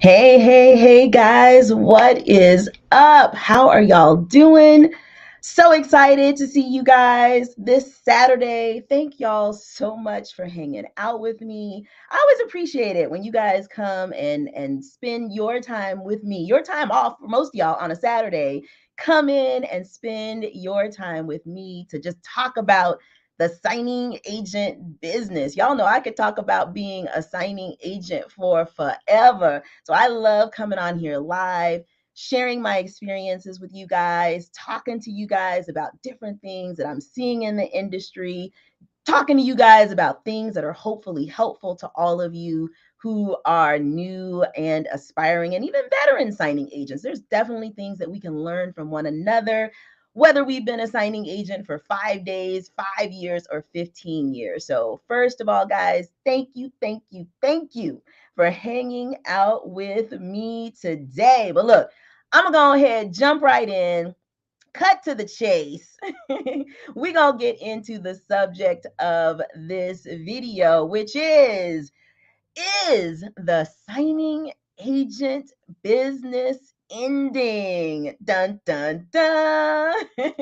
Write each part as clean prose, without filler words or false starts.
Hey, guys, what is up? How are y'all doing? So excited to see you guys this Saturday. Thank y'all so much for hanging out with me. I always appreciate it when you guys come and spend your time with me. Your time off for most of y'all on a Saturday. Come in and spend your time with me to just talk about the signing agent business. Y'all know I could talk about being a signing agent for forever. So I love coming on here live, sharing my experiences with you guys, talking to you guys about different things that I'm seeing in the industry, talking to you guys about things that are hopefully helpful to all of you who are new and aspiring and even veteran signing agents. There's definitely things that we can learn from one another, whether we've been a signing agent for 5 days, 5 years, or 15 years. So, first of all, guys, thank you for hanging out with me today. But look, I'm gonna go ahead, jump right in, cut to the chase. We're going to get into the subject of this video, which is the signing agent business ending? Dun, dun, dun.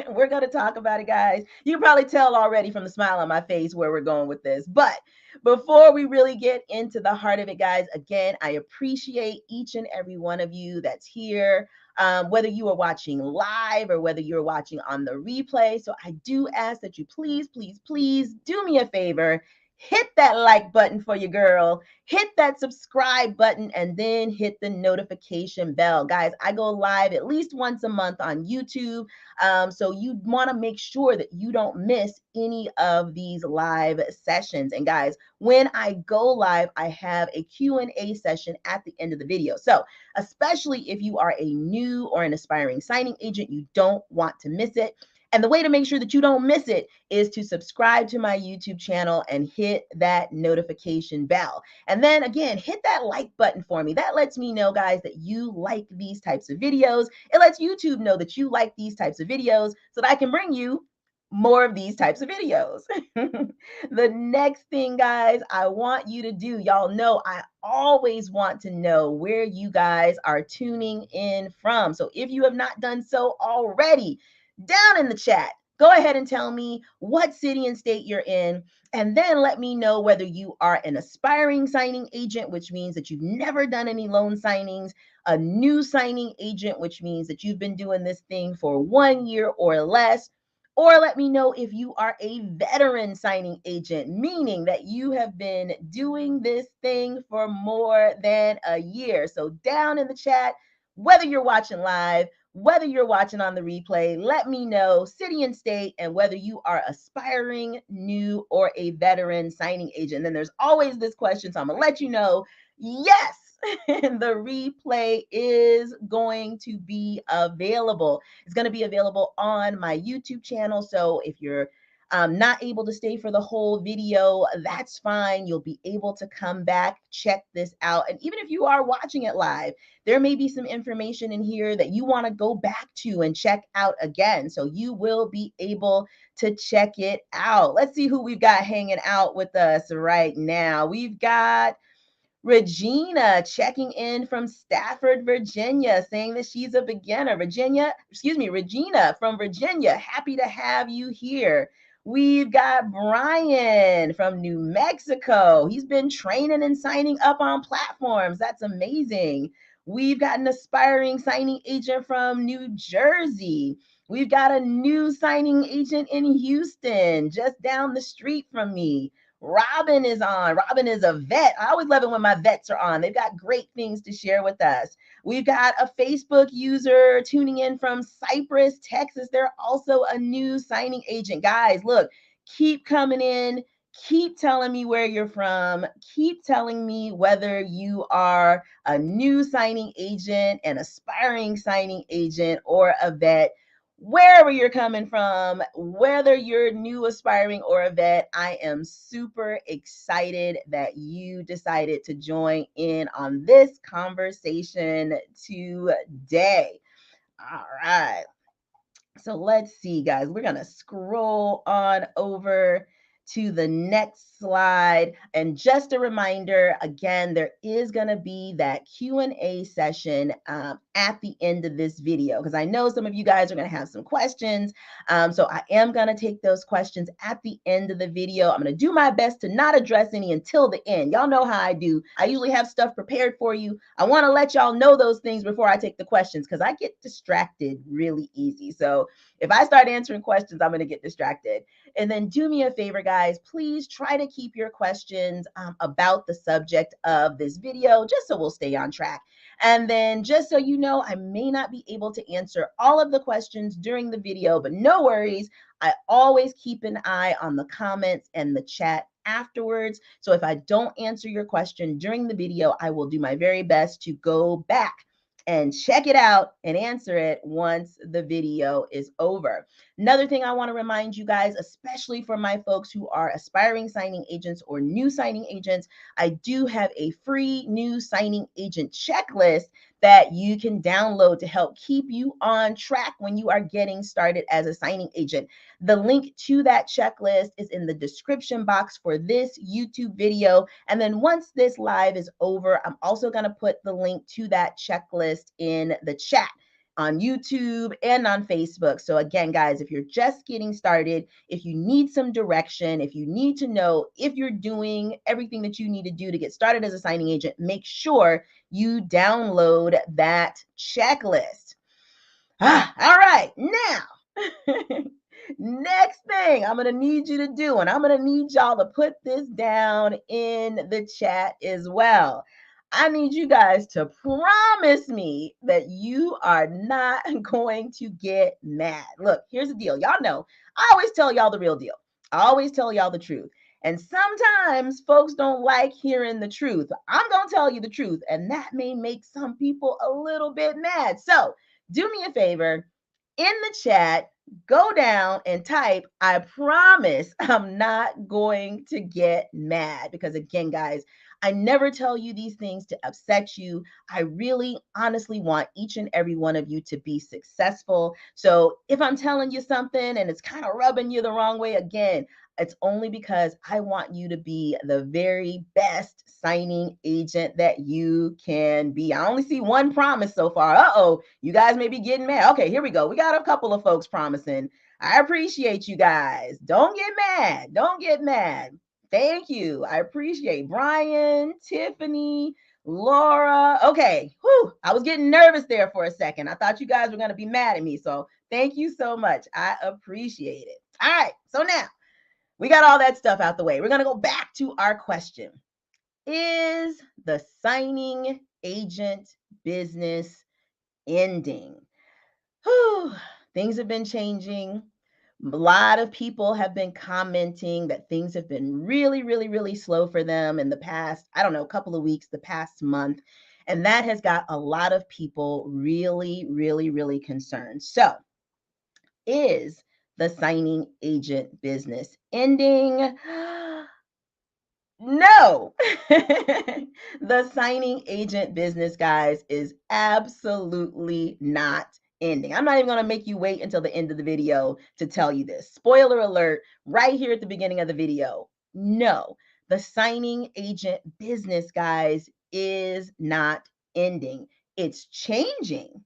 We're going to talk about it, guys. You can probably tell already from the smile on my face where we're going with this. But before we really get into the heart of it, guys, again, I appreciate each and every one of you that's here. Whether you are watching live or whether you're watching on the replay. So I do ask that you please do me a favor. Hit that like button for your girl, hit that subscribe button, and then hit the notification bell. Guys, I go live at least once a month on YouTube. So you want to make sure that you don't miss any of these live sessions. And guys, when I go live, I have a Q&A session at the end of the video. So especially if you are a new or an aspiring signing agent, you don't want to miss it. And the way to make sure that you don't miss it is to subscribe to my YouTube channel and hit that notification bell. And then again, hit that like button for me. That lets me know, guys, that you like these types of videos. It lets YouTube know that you like these types of videos so that I can bring you more of these types of videos. The next thing, guys, I want you to do, y'all know I always want to know where you guys are tuning in from. So if you have not done so already, down in the chat, go ahead and tell me what city and state you're in, and then let me know whether you are an aspiring signing agent, which means that you've never done any loan signings, a new signing agent, which means that you've been doing this thing for 1 year or less, or let me know if you are a veteran signing agent, meaning that you have been doing this thing for more than a year. So down in the chat, whether you're watching live, whether you're watching on the replay, let me know city and state and whether you are aspiring, new, or a veteran signing agent. And then there's always this question, so I'm going to let you know, yes, the replay is going to be available. It's going to be available on my YouTube channel. So if you're not able to stay for the whole video, that's fine. You'll be able to come back, check this out. And even if you are watching it live, there may be some information in here that you want to go back to and check out again. So you will be able to check it out. Let's see who we've got hanging out with us right now. We've got Regina checking in from Stafford, Virginia, saying that she's a beginner. Regina from Virginia, happy to have you here. We've got Brian from New Mexico. He's been training and signing up on platforms. That's amazing. We've got an aspiring signing agent from New Jersey. We've got a new signing agent in Houston, just down the street from me. Robin is on. Robin is a vet. I always love it when my vets are on. They've got great things to share with us. We've got a Facebook user tuning in from Cypress, Texas. They're also a new signing agent. Guys, look, keep coming in. Keep telling me where you're from. Keep telling me whether you are a new signing agent, an aspiring signing agent, or a vet. Wherever you're coming from, whether you're new, aspiring, or a vet, I am super excited that you decided to join in on this conversation today. All right. So let's see, guys. We're going to scroll on over to the next slide. And just a reminder, again, there is going to be that Q&A session at the end of this video, because I know some of you guys are going to have some questions. So I am going to take those questions at the end of the video. I'm going to do my best to not address any until the end. Y'all know how I do. I usually have stuff prepared for you. I want to let y'all know those things before I take the questions, because I get distracted really easy. So if I start answering questions, I'm going to get distracted. And then do me a favor, guys, please try to keep your questions about the subject of this video, just so we'll stay on track. And then just so you know, I may not be able to answer all of the questions during the video, but no worries. I always keep an eye on the comments and the chat afterwards. So if I don't answer your question during the video, I will do my very best to go back and check it out and answer it once the video is over. Another thing I want to remind you guys, especially for my folks who are aspiring signing agents or new signing agents, I do have a free new signing agent checklist that you can download to help keep you on track when you are getting started as a signing agent. The link to that checklist is in the description box for this YouTube video. And then once this live is over, I'm also going to put the link to that checklist in the chat on YouTube and on Facebook. So again, guys, if you're just getting started, if you need some direction, if you need to know if you're doing everything that you need to do to get started as a signing agent, make sure you download that checklist. All right, now, next thing I'm going to need you to do, and I'm going to need y'all to put this down in the chat as well. I need you guys to promise me that you are not going to get mad. Look, here's the deal. Y'all know, I always tell y'all the real deal. I always tell y'all the truth. And sometimes folks don't like hearing the truth. I'm going to tell you the truth, and that may make some people a little bit mad. So do me a favor, in the chat, go down and type, I promise I'm not going to get mad. Because again, guys, I never tell you these things to upset you. I really honestly want each and every one of you to be successful. So if I'm telling you something and it's kind of rubbing you the wrong way, again, it's only because I want you to be the very best signing agent that you can be. I only see one promise so far. Uh-oh, you guys may be getting mad. Okay, here we go. We got a couple of folks promising. I appreciate you guys. Don't get mad. Don't get mad. Thank you. I appreciate Brian, Tiffany, Laura. Okay. Whew. I was getting nervous there for a second. I thought you guys were going to be mad at me. So thank you so much. I appreciate it. All right. So now we got all that stuff out the way. We're going to go back to our question. Is the signing agent business ending? Whew. Things have been changing. A lot of people have been commenting that things have been really, really, really slow for them in the past, I don't know, couple of weeks, the past month. And that has got a lot of people really, really, really concerned. So, is the signing agent business ending? No. The signing agent business, guys, is absolutely not ending. I'm not even going to make you wait until the end of the video to tell you this. Spoiler alert, right here at the beginning of the video. No, the signing agent business, guys, is not ending. It's changing,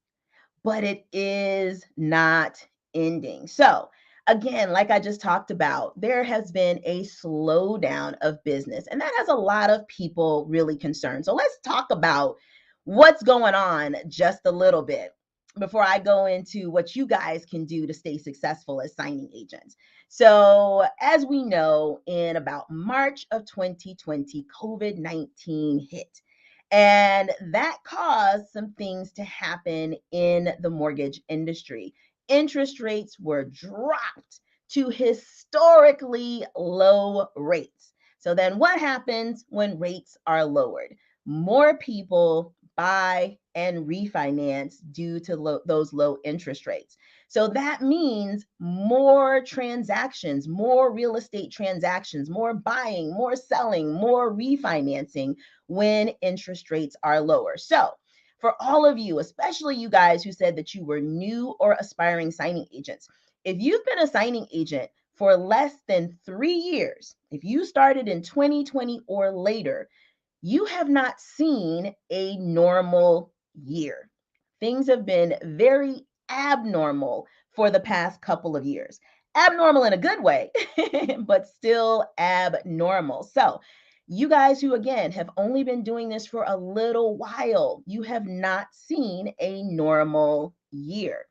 but it is not ending. So, again, like I just talked about, there has been a slowdown of business, and that has a lot of people really concerned. So, let's talk about what's going on just a little bit before I go into what you guys can do to stay successful as signing agents. So, as we know, in about March of 2020, COVID-19 hit. And that caused some things to happen in the mortgage industry. Interest rates were dropped to historically low rates. So then what happens when rates are lowered? More people buy and refinance due to those low interest rates. So that means more transactions, more real estate transactions, more buying, more selling, more refinancing when interest rates are lower. So for all of you, especially you guys who said that you were new or aspiring signing agents, if you've been a signing agent for less than 3 years, if you started in 2020 or later, you have not seen a normal year. Things have been very abnormal for the past couple of years. Abnormal in a good way, but still abnormal. So, you guys who, again, have only been doing this for a little while, you have not seen a normal year.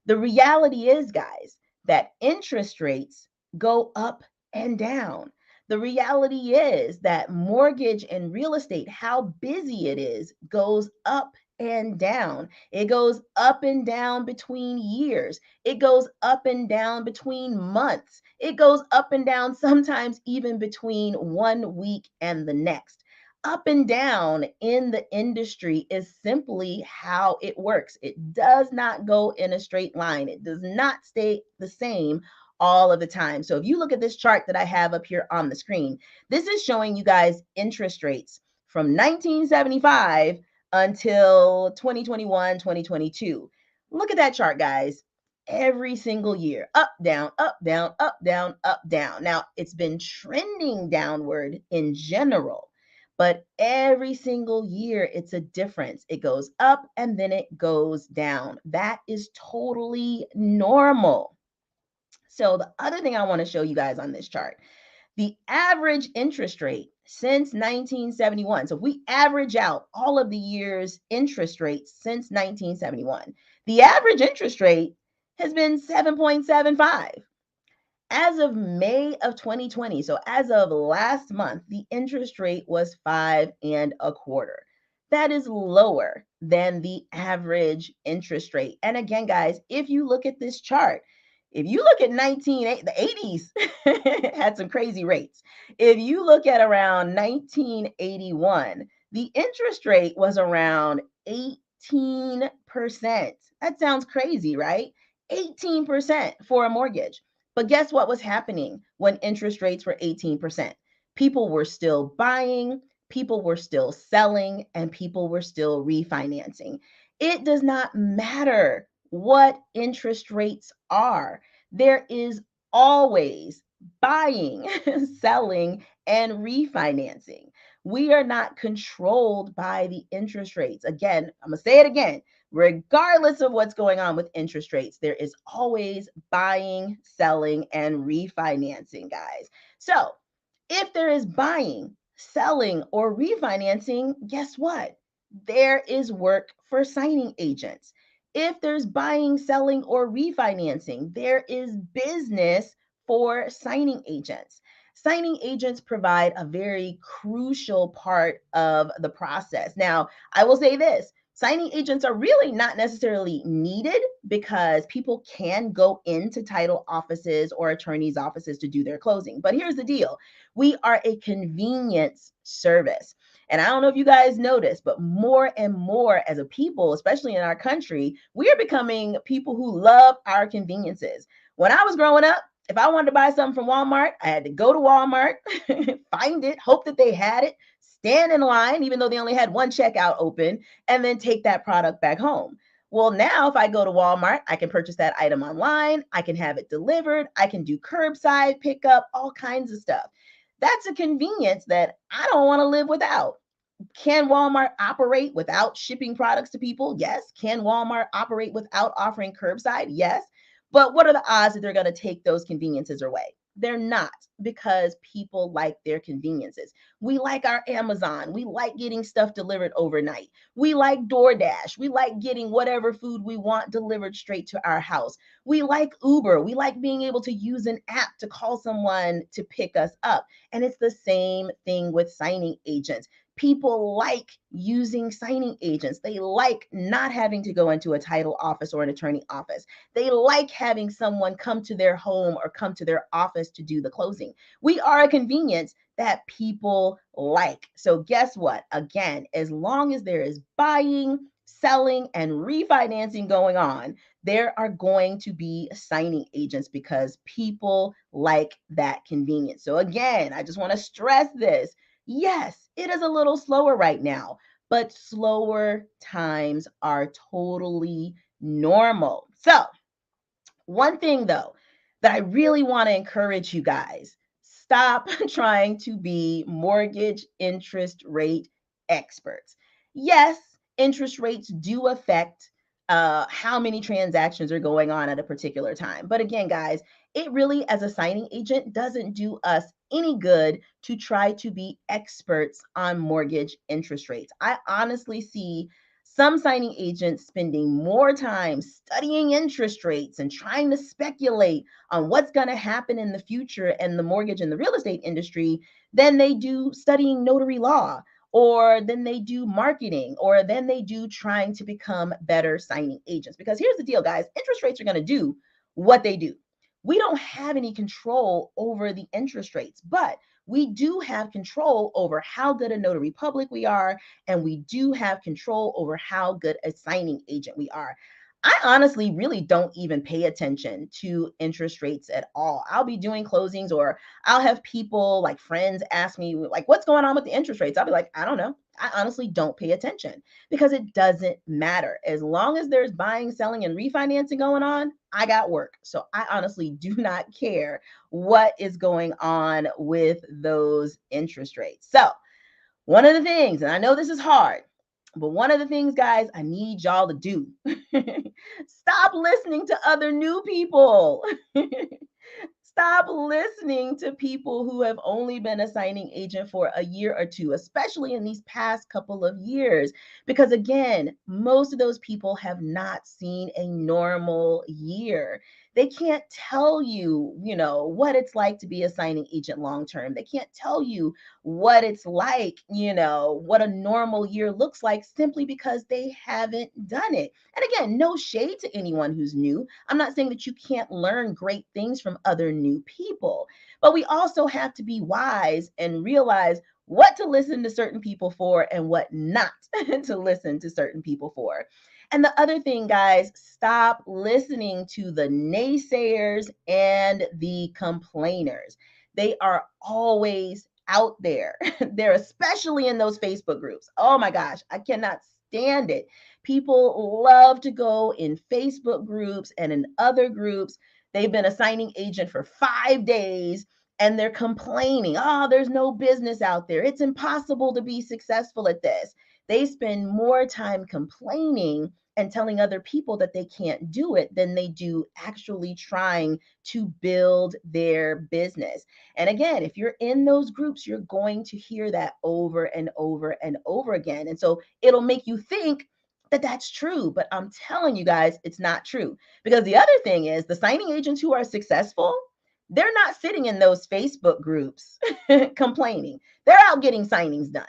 The reality is, guys, that interest rates go up and down. The reality is that mortgage and real estate, how busy it is, goes up and down. It goes up and down between years. It goes up and down between months. It goes up and down sometimes even between 1 week and the next. Up and down in the industry is simply how it works. It does not go in a straight line. It does not stay the same all of the time. So if you look at this chart that I have up here on the screen, this is showing you guys interest rates from 1975 until 2021, 2022. Look at that chart, guys. Every single year, up, down, up, down, up, down, up, down. Now, it's been trending downward in general, but every single year it's a difference. It goes up and then it goes down. That is totally normal. So the other thing I want to show you guys on this chart, the average interest rate since 1971. So if we average out all of the years' interest rates since 1971, the average interest rate has been 7.75. As of May of 2020, so as of last month, the interest rate was 5.25. That is lower than the average interest rate. And again, guys, if you look at this chart, if you look at the 80s had some crazy rates. If you look at around 1981, the interest rate was around 18%. That sounds crazy, right? 18% for a mortgage. But guess what was happening when interest rates were 18%? People were still buying, people were still selling, and people were still refinancing. It does not matter what interest rates are. There is always buying, selling, and refinancing. We are not controlled by the interest rates. Again, I'm going to say it again. Regardless of what's going on with interest rates, there is always buying, selling, and refinancing, guys. So if there is buying, selling, or refinancing, guess what? There is work for signing agents. If there's buying, selling, or refinancing, there is business for signing agents. Signing agents provide a very crucial part of the process. Now, I will say this. Signing agents are really not necessarily needed because people can go into title offices or attorneys' offices to do their closing. But here's the deal. We are a convenience service. And I don't know if you guys notice, but more and more as a people, especially in our country, we are becoming people who love our conveniences. When I was growing up, if I wanted to buy something from Walmart, I had to go to Walmart, find it, hope that they had it, stand in line, even though they only had one checkout open, and then take that product back home. Well, now if I go to Walmart, I can purchase that item online, I can have it delivered, I can do curbside pickup, all kinds of stuff. That's a convenience that I don't want to live without. Can Walmart operate without shipping products to people? Yes. Can Walmart operate without offering curbside? Yes. But what are the odds that they're going to take those conveniences away? They're not, because people like their conveniences. We like our Amazon. We like getting stuff delivered overnight. We like DoorDash. We like getting whatever food we want delivered straight to our house. We like Uber. We like being able to use an app to call someone to pick us up. And it's the same thing with signing agents. People like using signing agents. They like not having to go into a title office or an attorney office. They like having someone come to their home or come to their office to do the closing. We are a convenience that people like. So guess what? Again, as long as there is buying, selling, and refinancing going on, there are going to be signing agents because people like that convenience. So again, I just want to stress this. Yes, it is a little slower right now, but slower times are totally normal. So, one thing though, that I really want to encourage you guys. Stop trying to be mortgage interest rate experts. Yes, interest rates do affect how many transactions are going on at a particular time. But again, guys, it really, as a signing agent, doesn't do us any good to try to be experts on mortgage interest rates. I honestly see some signing agents spending more time studying interest rates and trying to speculate on what's going to happen in the future in the mortgage and the real estate industry than they do studying notary law, or than they do marketing, or than they do trying to become better signing agents. Because here's the deal, guys, interest rates are going to do what they do. We don't have any control over the interest rates, but we do have control over how good a notary public we are, and we do have control over how good a signing agent we are. I honestly really don't even pay attention to interest rates at all. I'll be doing closings, or I'll have people like friends ask me, like, what's going on with the interest rates? I'll be like, I don't know. I honestly don't pay attention because it doesn't matter. As long as there's buying, selling, and refinancing going on, I got work. So I honestly do not care what is going on with those interest rates. So, one of the things, and I know this is hard, but one of the things, guys, I need y'all to do, stop listening to other new people. Stop listening to people who have only been a signing agent for a year or two, especially in these past couple of years. Because again, most of those people have not seen a normal year. They can't tell you, what it's like to be a signing agent long term. They can't tell you what it's like, what a normal year looks like, simply because they haven't done it. And again, no shade to anyone who's new. I'm not saying that you can't learn great things from other new people, but we also have to be wise and realize what to listen to certain people for and what not to listen to certain people for. And the other thing, guys, stop listening to the naysayers and the complainers. They are always out there. They're especially in those Facebook groups. Oh my gosh, I cannot stand it. People love to go in Facebook groups and in other groups. They've been a signing agent for 5 days and they're complaining, oh, there's no business out there. It's impossible to be successful at this. They spend more time complaining and telling other people that they can't do it than they do actually trying to build their business. And again, if you're in those groups, you're going to hear that over and over and over again. And so it'll make you think that that's true. But I'm telling you guys, it's not true. Because the other thing is, the signing agents who are successful, they're not sitting in those Facebook groups complaining. They're out getting signings done.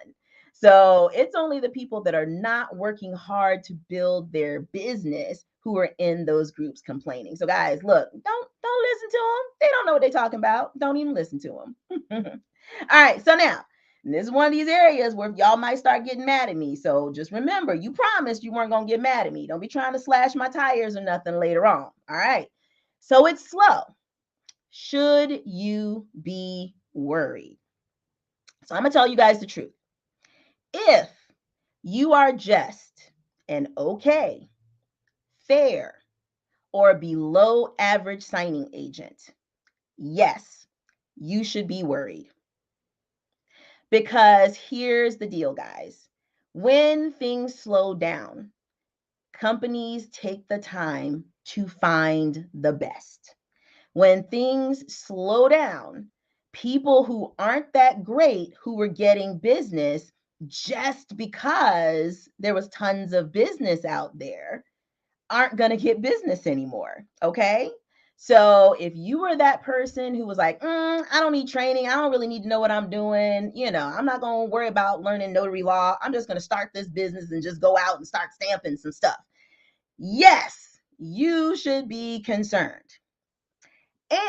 So it's only the people that are not working hard to build their business who are in those groups complaining. So guys, look, don't listen to them. They don't know what they're talking about. Don't even listen to them. All right, so now this is one of these areas where y'all might start getting mad at me. So just remember, you promised you weren't going to get mad at me. Don't be trying to slash my tires or nothing later on. All right. So it's slow. Should you be worried? So I'm going to tell you guys the truth. If you are just an okay, fair, or below average signing agent, yes, you should be worried. Because here's the deal, guys. When things slow down, companies take the time to find the best. When things slow down, people who aren't that great, who were getting business just because there was tons of business out there, aren't going to get business anymore. Okay. So if you were that person who was like, I don't need training, I don't really need to know what I'm doing, I'm not going to worry about learning notary law. I'm just going to start this business and just go out and start stamping some stuff. Yes, you should be concerned.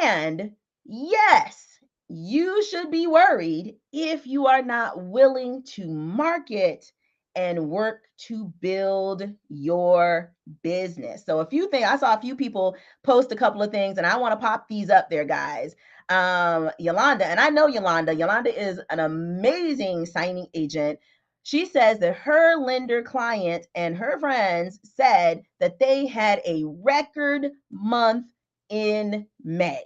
And yes, you should be worried if you are not willing to market and work to build your business. So I saw a few people post a couple of things, and I want to pop these up there, guys. Yolanda, and I know Yolanda. Yolanda is an amazing signing agent. She says that her lender client and her friends said that they had a record month in May.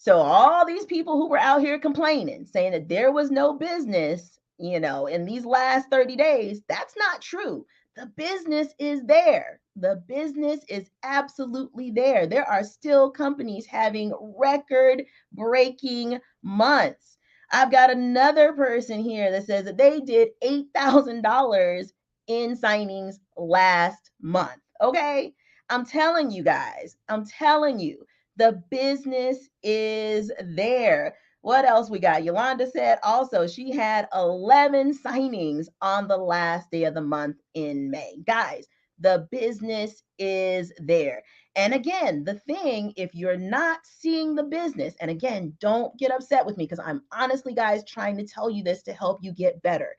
So all these people who were out here complaining, saying that there was no business, in these last 30 days, that's not true. The business is there. The business is absolutely there. There are still companies having record breaking months. I've got another person here that says that they did $8,000 in signings last month. Okay. I'm telling you guys, I'm telling you, the business is there. What else we got? Yolanda said also she had 11 signings on the last day of the month in May. Guys, the business is there. And again, the thing, if you're not seeing the business, and again, don't get upset with me because I'm honestly, guys, trying to tell you this to help you get better.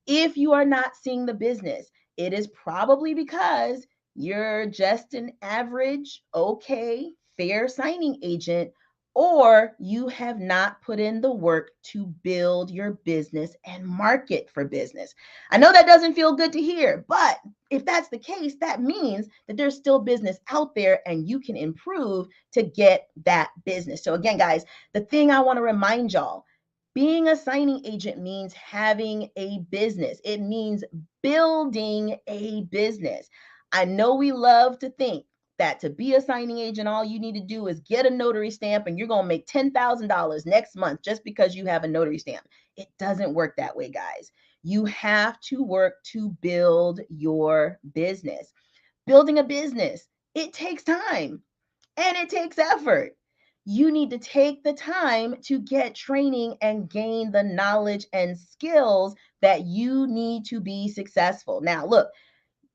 If you are not seeing the business, it is probably because you're just an average, okay, fair signing agent, or you have not put in the work to build your business and market for business. I know that doesn't feel good to hear, but if that's the case, that means that there's still business out there and you can improve to get that business. So, again, guys, the thing I want to remind y'all, being a signing agent means having a business. It means building a business. I know we love to think that to be a signing agent, all you need to do is get a notary stamp and you're going to make $10,000 next month just because you have a notary stamp. It doesn't work that way, guys. You have to work to build your business. Building a business, it takes time and it takes effort. You need to take the time to get training and gain the knowledge and skills that you need to be successful. Now, look,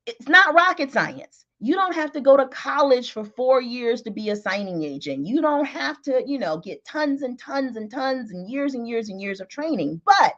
it's not rocket science. You don't have to go to college for 4 years to be a signing agent. You don't have to, get tons and tons and tons and years of training. But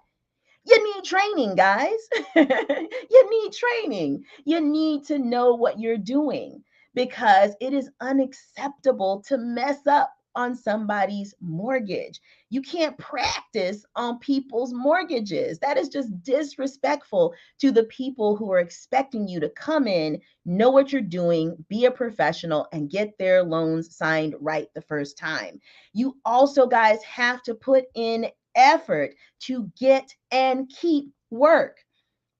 you need training, guys. You need training. You need to know what you're doing because it is unacceptable to mess up on somebody's mortgage. You can't practice on people's mortgages. That is just disrespectful to the people who are expecting you to come in, know what you're doing, be a professional, and get their loans signed right the first time. You also, guys, have to put in effort to get and keep work.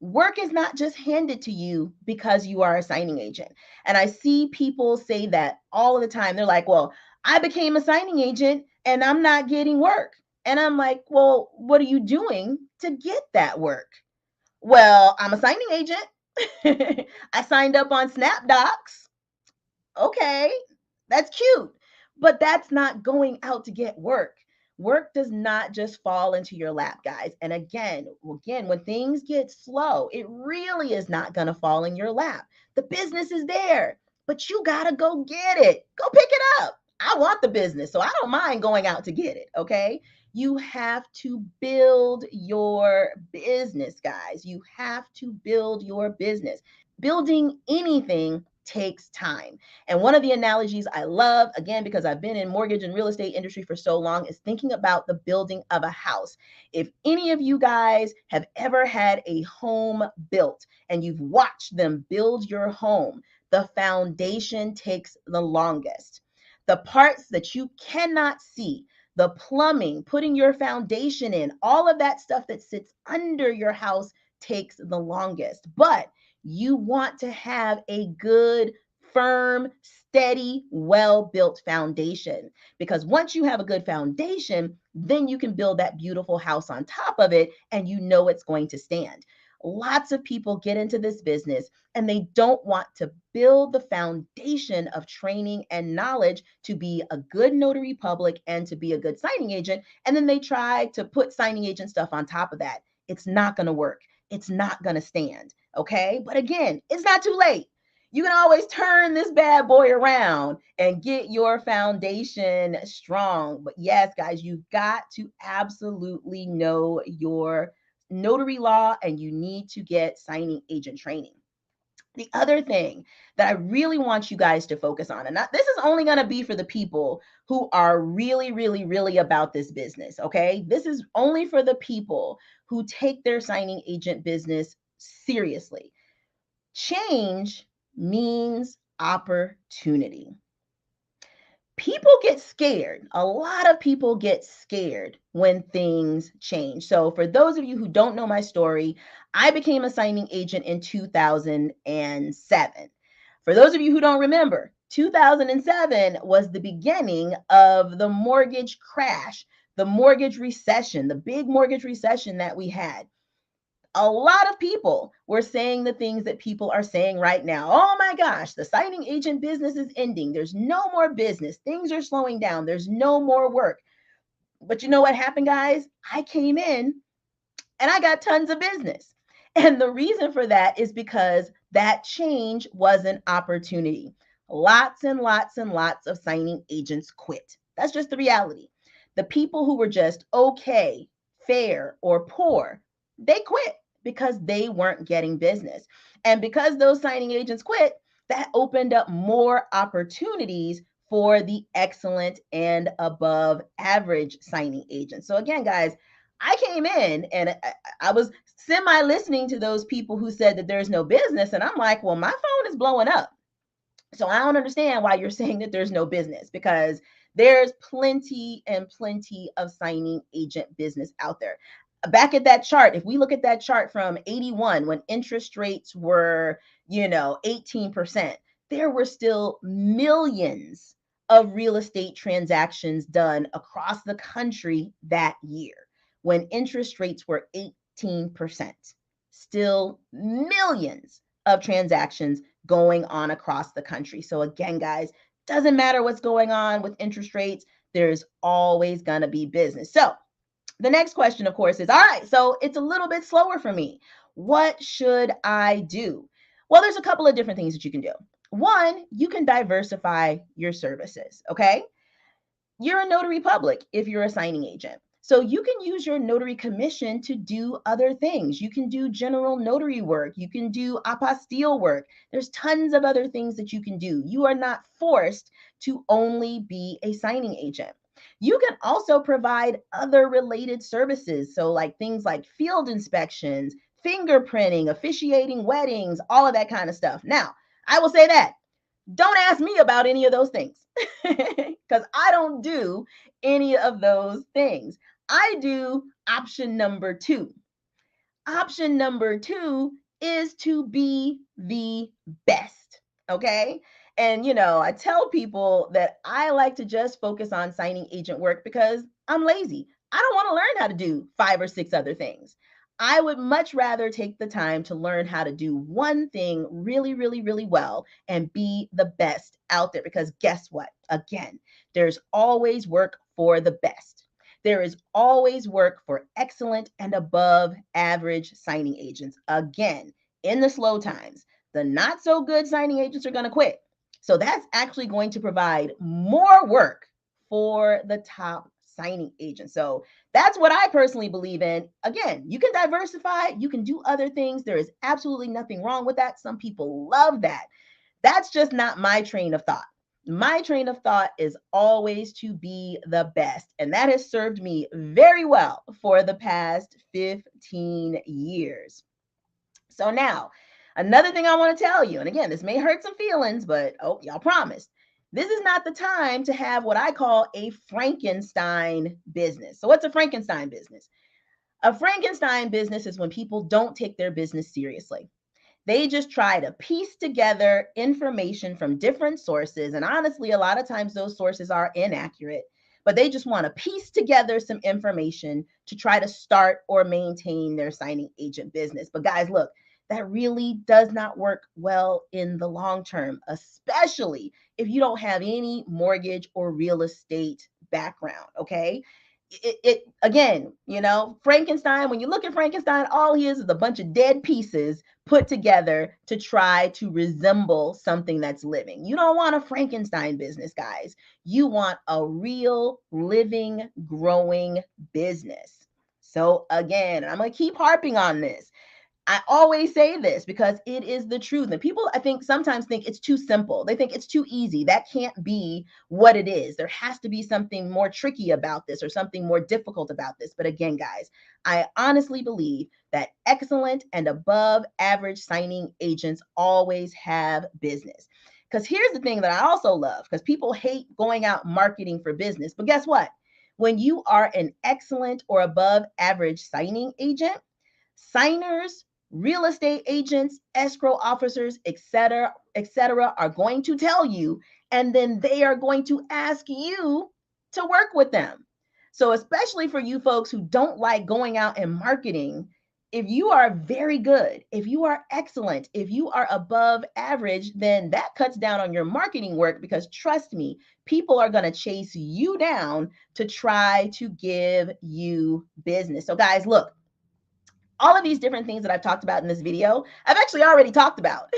Work is not just handed to you because you are a signing agent. And I see people say that all the time. They're like, well, I became a signing agent and I'm not getting work. And I'm like, well, what are you doing to get that work? Well, I'm a signing agent. I signed up on SnapDocs. Okay, that's cute, but that's not going out to get work. Work does not just fall into your lap, guys. And again, when things get slow, it really is not going to fall in your lap. The business is there, but you got to go get it. Go pick it up. I want the business, so I don't mind going out to get it, okay? You have to build your business, guys. You have to build your business. Building anything takes time. And one of the analogies I love, again, because I've been in mortgage and real estate industry for so long, is thinking about the building of a house. If any of you guys have ever had a home built and you've watched them build your home, the foundation takes the longest. The parts that you cannot see, the plumbing, putting your foundation in, all of that stuff that sits under your house takes the longest. But you want to have a good, firm, steady, well built foundation. Because once you have a good foundation, then you can build that beautiful house on top of it and you know it's going to stand. Lots of people get into this business and they don't want to build the foundation of training and knowledge to be a good notary public and to be a good signing agent. And then they try to put signing agent stuff on top of that. It's not going to work. It's not going to stand. Okay. But again, it's not too late. You can always turn this bad boy around and get your foundation strong. But yes, guys, you've got to absolutely know your notary law and you need to get signing agent training. The other thing that I really want you guys to focus on, and this is only going to be for the people who are really, really, really about this business, okay? This is only for the people who take their signing agent business seriously. Change means opportunity. people get scared. A lot of people get scared when things change. So, for those of you who don't know my story, I became a signing agent in 2007. For those of you who don't remember, 2007 was the beginning of the mortgage crash, the mortgage recession, the big mortgage recession that we had. A lot of people were saying the things that people are saying right now. Oh my gosh, the signing agent business is ending. There's no more business. Things are slowing down. There's no more work. But you know what happened, guys? I came in and I got tons of business. And the reason for that is because that change was an opportunity. Lots and lots and lots of signing agents quit. That's just the reality. The people who were just okay, fair, or poor, they quit because they weren't getting business. And because those signing agents quit, that opened up more opportunities for the excellent and above average signing agents. So, again, guys, I came in and I was semi listening to those people who said that there's no business. And I'm like, well, my phone is blowing up. So I don't understand why you're saying that there's no business, because there's plenty and plenty of signing agent business out there. Back at that chart, if we look at that chart from 81, when interest rates were, 18%, there were still millions of real estate transactions done across the country that year when interest rates were 18%. Still millions of transactions going on across the country. So again, guys, doesn't matter what's going on with interest rates, there's always going to be business. So the next question, of course, is all right, so it's a little bit slower for me. What should I do? Well, there's a couple of different things that you can do. One, you can diversify your services, okay? You're a notary public if you're a signing agent. So you can use your notary commission to do other things. You can do general notary work. You can do apostille work. There's tons of other things that you can do. You are not forced to only be a signing agent. You can also provide other related services. So, like things like field inspections, fingerprinting, officiating weddings, all of that kind of stuff. Now, I will say that don't ask me about any of those things because I don't do any of those things. I do option number two. Option number two is to be the best. Okay. And, I tell people that I like to just focus on signing agent work because I'm lazy. I don't want to learn how to do 5 or 6 other things. I would much rather take the time to learn how to do one thing really, really, really well and be the best out there. Because guess what? Again, there's always work for the best. There is always work for excellent and above average signing agents. Again, in the slow times, the not so good signing agents are going to quit. So that's actually going to provide more work for the top signing agents. So that's what I personally believe in. Again, you can diversify, you can do other things. There is absolutely nothing wrong with that. Some people love that. That's just not my train of thought. My train of thought is always to be the best. And that has served me very well for the past 15 years. So now, another thing I want to tell you, and again, this may hurt some feelings, but y'all promised. This is not the time to have what I call a Frankenstein business. So what's a Frankenstein business? A Frankenstein business is when people don't take their business seriously. They just try to piece together information from different sources. And honestly, a lot of times those sources are inaccurate, but they just want to piece together some information to try to start or maintain their signing agent business. But guys, look, that really does not work well in the long term, especially if you don't have any mortgage or real estate background. Okay. It again, Frankenstein, when you look at Frankenstein, all he is a bunch of dead pieces put together to try to resemble something that's living. You don't want a Frankenstein business, guys. You want a real, living, growing business. So again, I'm going to keep harping on this. I always say this because it is the truth. And people, I think, sometimes think it's too simple. They think it's too easy. That can't be what it is. There has to be something more tricky about this or something more difficult about this. But again, guys, I honestly believe that excellent and above average signing agents always have business. Because here's the thing that I also love, because people hate going out marketing for business. But guess what? When you are an excellent or above average signing agent, signers, real estate agents, escrow officers, etc., are going to tell you, and then they are going to ask you to work with them. So, especially for you folks who don't like going out and marketing, if you are very good, if you are excellent, if you are above average, then that cuts down on your marketing work, because trust me, people are going to chase you down to try to give you business. So, guys, look, all of these different things that I've talked about in this video, I've actually already talked about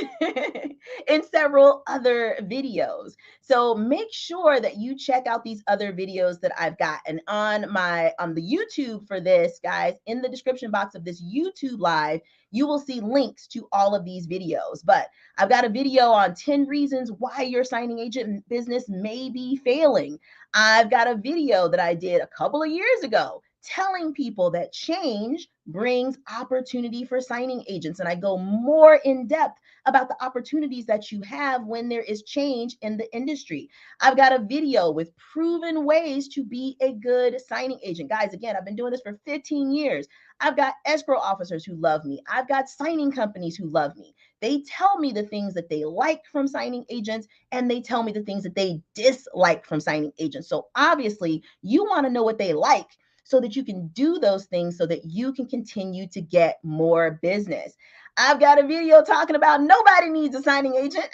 in several other videos. So make sure that you check out these other videos that I've got. And on the YouTube for this, guys, in the description box of this YouTube live, you will see links to all of these videos. But I've got a video on 10 reasons why your signing agent business may be failing. I've got a video that I did a couple of years ago telling people that change brings opportunity for signing agents. And I go more in depth about the opportunities that you have when there is change in the industry. I've got a video with proven ways to be a good signing agent. Guys, again, I've been doing this for 15 years. I've got escrow officers who love me. I've got signing companies who love me. They tell me the things that they like from signing agents, and they tell me the things that they dislike from signing agents. So obviously, you want to know what they like so that you can do those things so that you can continue to get more business. I've got a video talking about nobody needs a signing agent.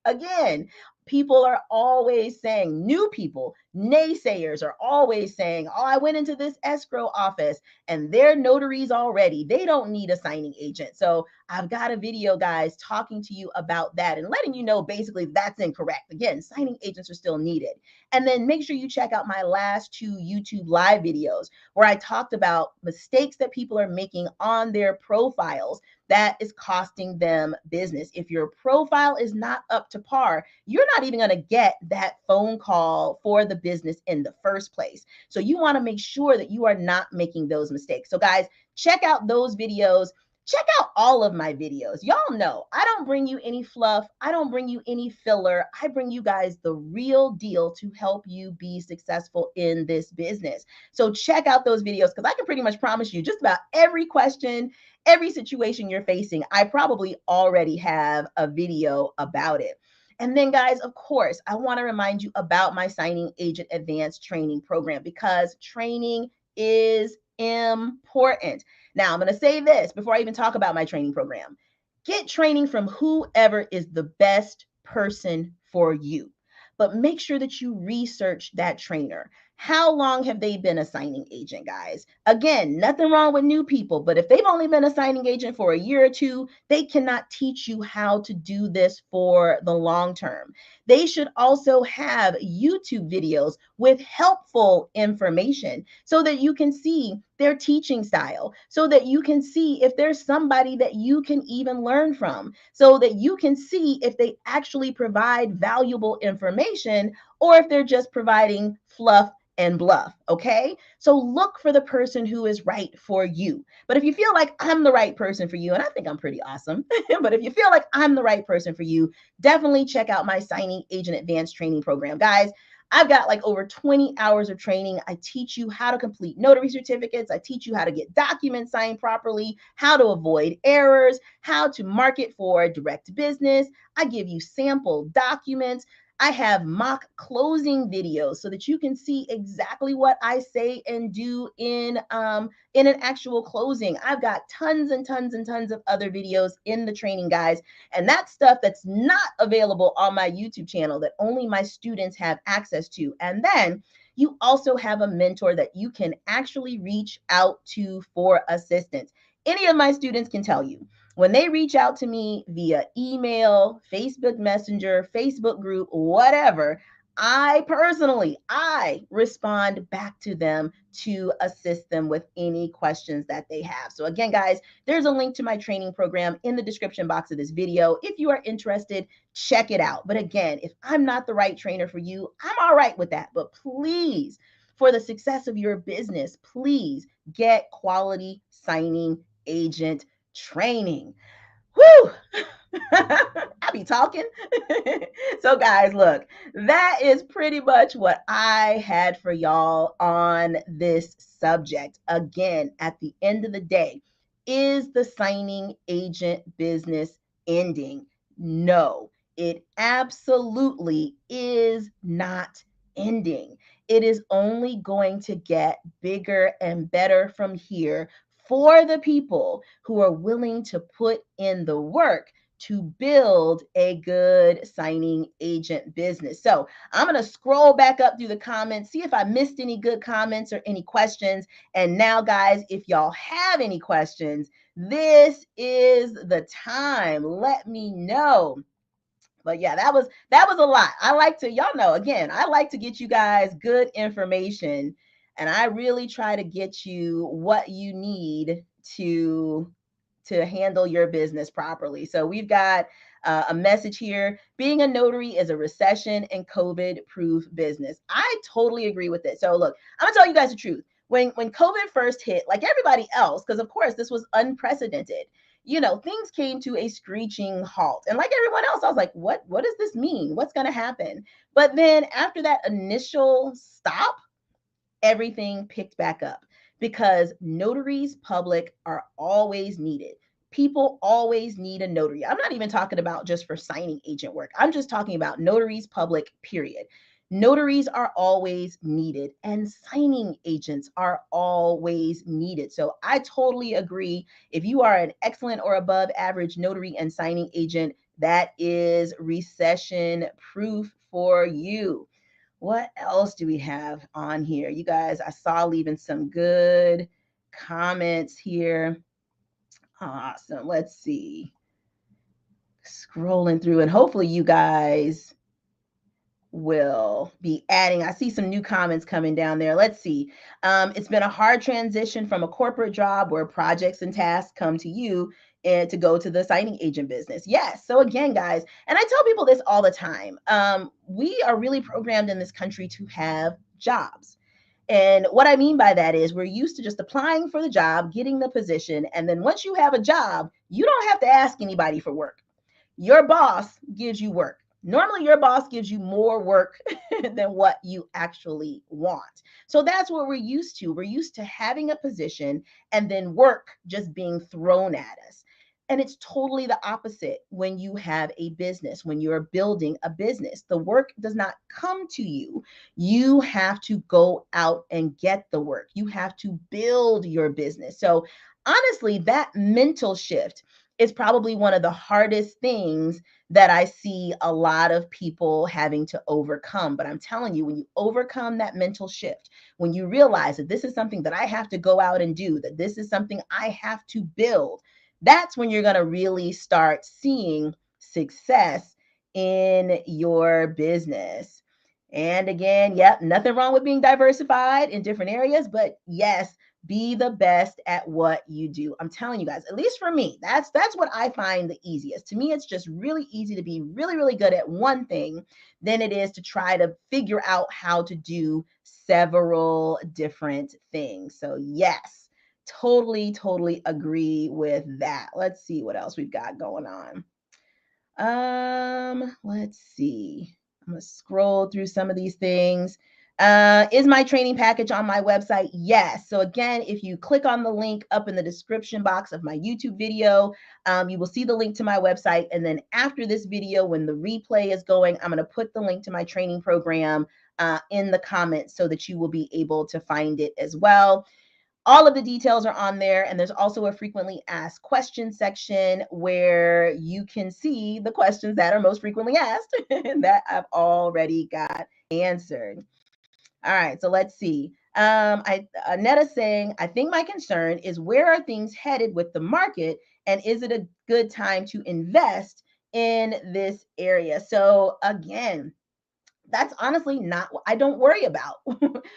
Again, people are always saying, new people, naysayers are always saying, oh, I went into this escrow office and they're notaries already. They don't need a signing agent. So I've got a video, guys, talking to you about that and letting you know basically that's incorrect. Again, signing agents are still needed. And then make sure you check out my last 2 YouTube live videos where I talked about mistakes that people are making on their profiles that is costing them business. If your profile is not up to par, you're not even going to get that phone call for the business in the first place. So you want to make sure that you are not making those mistakes. So guys, check out those videos. Check out all of my videos. Y'all know I don't bring you any fluff. I don't bring you any filler. I bring you guys the real deal to help you be successful in this business. So check out those videos, because I can pretty much promise you just about every question, every situation you're facing, I probably already have a video about it. And then, guys, of course, I want to remind you about my Signing Agent Advanced Training Program, because training is important. Now, I'm going to say this before I even talk about my training program. Get training from whoever is the best person for you. But make sure that you research that trainer. How long have they been a signing agent, guys? Again, nothing wrong with new people, but if they've only been a signing agent for a year or two, they cannot teach you how to do this for the long term. They should also have YouTube videos with helpful information so that you can see their teaching style, so that you can see if there's somebody that you can even learn from, so that you can see if they actually provide valuable information or if they're just providing fluff and bluff. Okay. So look for the person who is right for you. But if you feel like I'm the right person for you, and I think I'm pretty awesome, but if you feel like I'm the right person for you, definitely check out my Signing Agent Advanced Training Program. Guys, I've got like over 20 hours of training. I teach you how to complete notary certificates. I teach you how to get documents signed properly, how to avoid errors, how to market for direct business. I give you sample documents. I have mock closing videos so that you can see exactly what I say and do in an actual closing. I've got tons and tons and tons of other videos in the training, guys. And that's stuff that's not available on my YouTube channel that only my students have access to. And then you also have a mentor that you can actually reach out to for assistance. Any of my students can tell you, when they reach out to me via email, Facebook Messenger, Facebook group, whatever, I respond back to them to assist them with any questions that they have. So again, guys, there's a link to my training program in the description box of this video. If you are interested, check it out. But again, if I'm not the right trainer for you, I'm all right with that. But please, for the success of your business, please get quality signing agent training. Whew! I be talking. So guys, look, that is pretty much what I had for y'all on this subject. Again, at the end of the day, is the signing agent business ending? No, it absolutely is not ending. It is only going to get bigger and better from here for the people who are willing to put in the work to build a good signing agent business. So I'm going to scroll back up through the comments, see if I missed any good comments or any questions. And now, guys, if y'all have any questions, this is the time. Let me know. But yeah, that was a lot. I like to, y'all know, again, I like to get you guys good information, and I really try to get you what you need to handle your business properly. So we've got a message here. Being a notary is a recession and COVID proof business. I totally agree with it. So look, I'm gonna tell you guys the truth. When COVID first hit, like everybody else, because of course this was unprecedented, things came to a screeching halt. And like everyone else, I was like, what does this mean? What's going to happen? But then after that initial stop, everything picked back up because notaries public are always needed. People always need a notary. I'm not even talking about just for signing agent work. I'm just talking about notaries public, period. Notaries are always needed and signing agents are always needed. So I totally agree. If you are an excellent or above average notary and signing agent, that is recession proof for you. What else do we have on here? You guys, I saw leaving some good comments here. Awesome. Let's see. Scrolling through, and hopefully you guys will be adding. I see some new comments coming down there. Let's see. It's been a hard transition from a corporate job where projects and tasks come to you and to go to the signing agent business. Yes. So again, guys, and I tell people this all the time. We are really programmed in this country to have jobs. And what I mean by that is we're used to just applying for the job, getting the position, and then once you have a job, you don't have to ask anybody for work. Your boss gives you work. Normally, your boss gives you more work than what you actually want. So that's what we're used to. We're used to having a position and then work just being thrown at us. And it's totally the opposite when you have a business, when you're building a business. The work does not come to you. You have to go out and get the work. You have to build your business. So honestly, that mental shift is probably one of the hardest things that I see a lot of people having to overcome. But I'm telling you, when you overcome that mental shift, when you realize that this is something that I have to go out and do, that this is something I have to build, that's when you're going to really start seeing success in your business. And again, yep, nothing wrong with being diversified in different areas, but yes, be the best at what you do. I'm telling you guys, at least for me, that's what I find the easiest. To me, it's just really easy to be really, really good at one thing than it is to try to figure out how to do several different things. So yes, totally agree with that. Let's see what else we've got going on. Let's see. I'm gonna scroll through some of these things. Is my training package on my website? Yes. So again, if you click on the link up in the description box of my YouTube video, you will see the link to my website. And then after this video, when the replay is going, I'm going to put the link to my training program in the comments so that you will be able to find it as well. All of the details are on there, and there's also a frequently asked questions section where you can see the questions that are most frequently asked that I've already got answered. All right, so let's see. Anetta saying, I think my concern is where are things headed with the market, and is it a good time to invest in this area? So again, that's honestly not what I don't worry about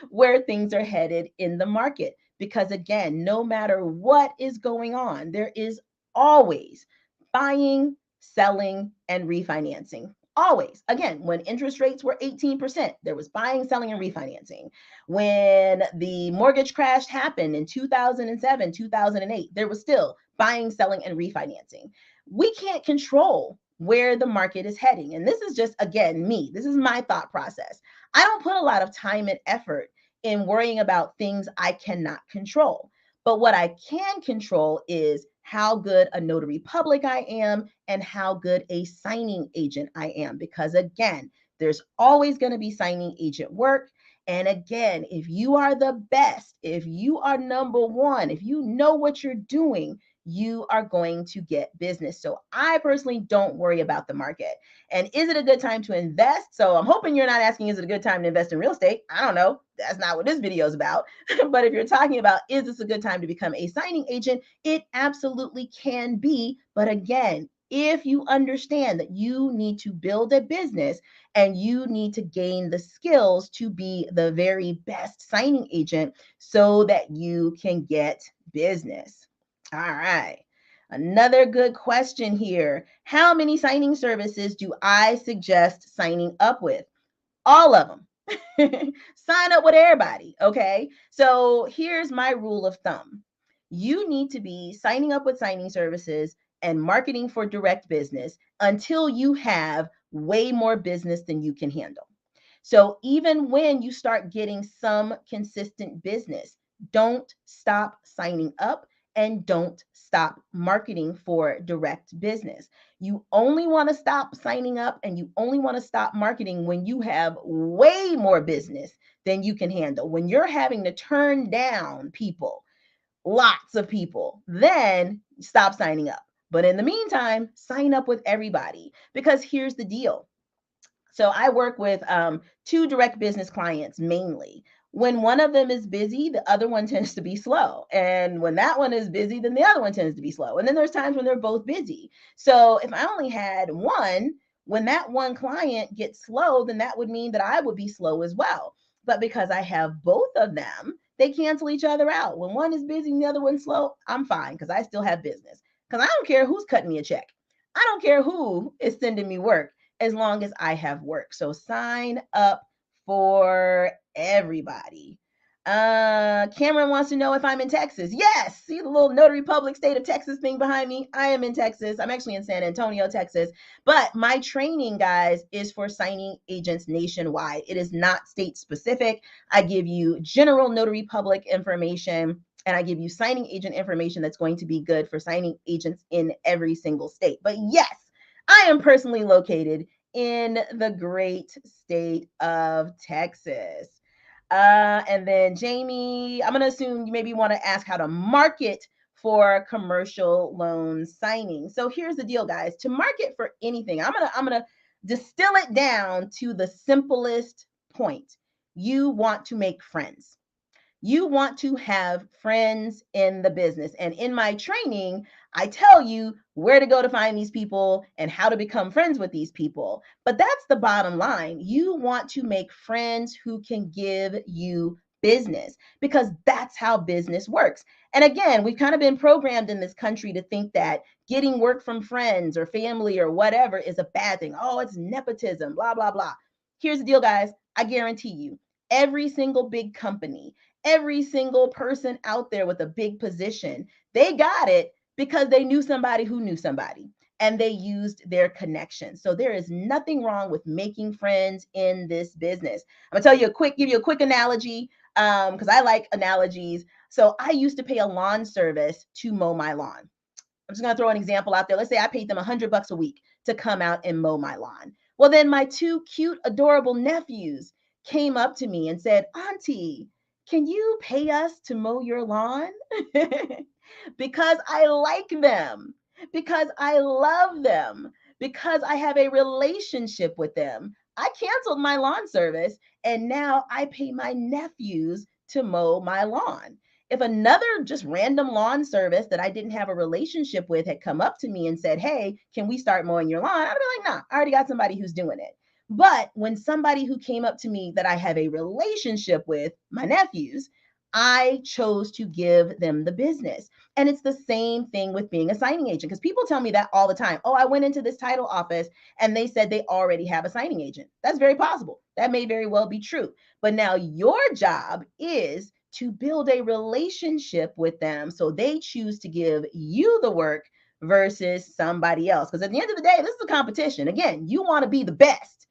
where things are headed in the market because again, no matter what is going on, there is always buying, selling, and refinancing. Always. Again, when interest rates were 18%, there was buying, selling, and refinancing. When the mortgage crash happened in 2007, 2008, there was still buying, selling, and refinancing. We can't control where the market is heading. And this is just, again, me. This is my thought process. I don't put a lot of time and effort in worrying about things I cannot control. But what I can control is how good a notary public I am and how good a signing agent I am. Because again, there's always going to be signing agent work. And again, if you are the best, if you are number one, if you know what you're doing, you are going to get business. So I personally don't worry about the market. And is it a good time to invest? So I'm hoping you're not asking, is it a good time to invest in real estate? I don't know. That's not what this video is about. But if you're talking about, is this a good time to become a signing agent? It absolutely can be. But again, if you understand that you need to build a business and you need to gain the skills to be the very best signing agent so that you can get business. All right. Another good question here. How many signing services do I suggest signing up with? All of them. Sign up with everybody. Okay. So here's my rule of thumb. You need to be signing up with signing services and marketing for direct business until you have way more business than you can handle. So even when you start getting some consistent business, don't stop signing up and don't stop marketing for direct business. You only want to stop signing up and you only want to stop marketing when you have way more business than you can handle. When you're having to turn down people, lots of people, then stop signing up. But in the meantime, sign up with everybody because here's the deal. So I work with two direct business clients mainly. When one of them is busy, the other one tends to be slow. And when that one is busy, then the other one tends to be slow. And then there's times when they're both busy. So if I only had one, when that one client gets slow, then that would mean that I would be slow as well. But because I have both of them, they cancel each other out. When one is busy and the other one's slow, I'm fine because I still have business. Because I don't care who's cutting me a check. I don't care who is sending me work as long as I have work. So sign up for everybody. Cameron wants to know if I'm in Texas. Yes, see the little notary public state of Texas thing behind me. I am in Texas. I'm actually in San Antonio, Texas. But my training, guys, is for signing agents nationwide. It is not state specific. I give you general notary public information and I give you signing agent information that's going to be good for signing agents in every single state. But yes, I am personally located in the great state of Texas. And then Jamie, I'm going to assume you maybe want to ask how to market for commercial loan signing. So here's the deal, guys. To market for anything, I'm gonna distill it down to the simplest point. You want to make friends. You want to have friends in the business. And in my training, I tell you where to go to find these people and how to become friends with these people. But that's the bottom line. You want to make friends who can give you business because that's how business works. And again, we've kind of been programmed in this country to think that getting work from friends or family or whatever is a bad thing. Oh, it's nepotism, blah, blah, blah. Here's the deal, guys. I guarantee you, every single big company, every single person out there with a big position, they got it because they knew somebody who knew somebody and they used their connection. So there is nothing wrong with making friends in this business. I'm gonna give you a quick analogy because I like analogies. So I used to pay a lawn service to mow my lawn. I'm just going to throw an example out there. Let's say I paid them $100 a week to come out and mow my lawn. Well, then my two cute, adorable nephews came up to me and said, Auntie, can you pay us to mow your lawn? Because I like them, because I love them, because I have a relationship with them. I canceled my lawn service and now I pay my nephews to mow my lawn. If another just random lawn service that I didn't have a relationship with had come up to me and said, Hey, can we start mowing your lawn? I'd be like, Nah, I already got somebody who's doing it. But when somebody who came up to me that I have a relationship with, my nephews, I chose to give them the business. And it's the same thing with being a signing agent because people tell me that all the time. Oh, I went into this title office and they said they already have a signing agent. That's very possible. That may very well be true. But now your job is to build a relationship with them so they choose to give you the work versus somebody else. Because at the end of the day, this is a competition. Again, you want to be the best.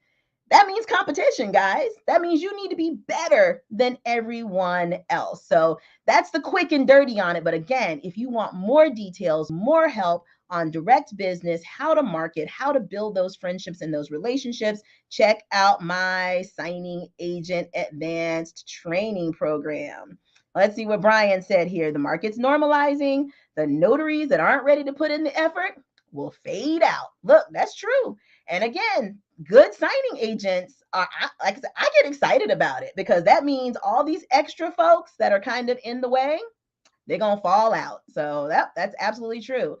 That means competition, guys. That means you need to be better than everyone else. So that's the quick and dirty on it. But again, if you want more details, more help on direct business, how to market, how to build those friendships and those relationships, check out my signing agent advanced training program. Let's see what Brian said here. The market's normalizing. The notaries that aren't ready to put in the effort will fade out. Look, that's true. And again, good signing agents are, like I said, I get excited about it because that means all these extra folks that are kind of in the way, they're gonna fall out. So that's absolutely true.